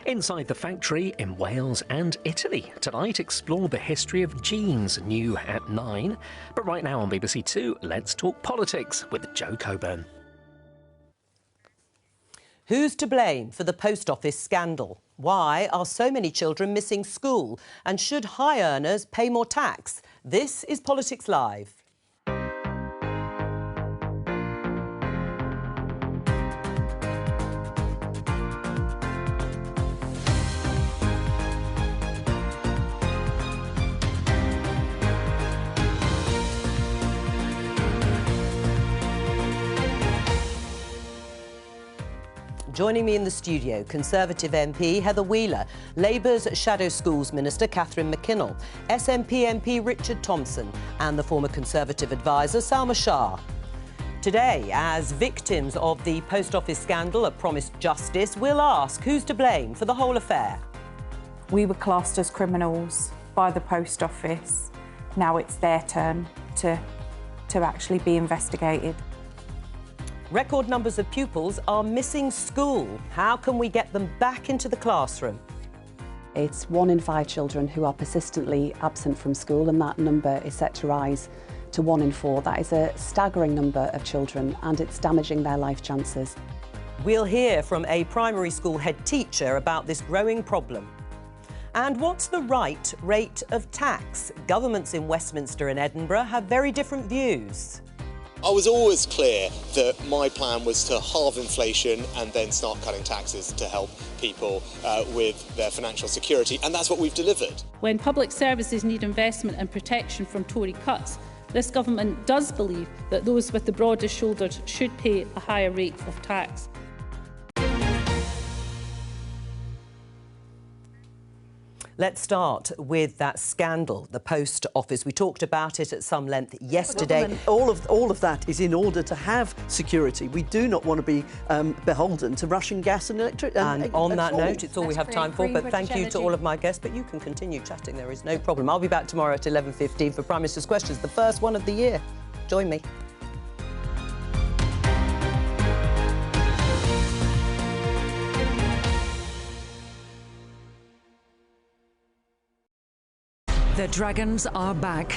Inside the factory in Wales and Italy. Tonight, explore the history of jeans, new at 9. But right now on BBC Two, let's talk politics with Joe Coburn. Who's to blame for the post office scandal? Why are so many children missing school? And should high earners pay more tax? This is Politics Live. Joining me in the studio, Conservative MP Heather Wheeler, Labour's Shadow Schools Minister Catherine McKinnell, SNP MP Richard Thompson and the former Conservative advisor Salma Shah. Today, as victims of the post office scandal are promised justice, we'll ask who's to blame for the whole affair. We were classed as criminals by the post office. Now it's their turn to actually be investigated. Record numbers of pupils are missing school. How can we get them back into the classroom? It's 1 in 5 children who are persistently absent from school, and that number is set to rise to 1 in 4. That is a staggering number of children, and it's damaging their life chances. We'll hear from a primary school head teacher about this growing problem. And what's the right rate of tax? Governments in Westminster and Edinburgh have very different views. I was always clear that my plan was to halve inflation and then start cutting taxes to help people with their financial security, and that's what we've delivered. When public services need investment and protection from Tory cuts, this government does believe that those with the broadest shoulders should pay a higher rate of tax. Let's start with that scandal, the post office. We talked about it at some length yesterday. All of that is in order to have security. We do not want to be beholden to Russian gas and electricity. And on that note, it's all we have time for, but thank you to all of my guests. But you can continue chatting, there is no problem. I'll be back tomorrow at 11:15 for Prime Minister's Questions, the first one of the year. Join me. The Dragons are back.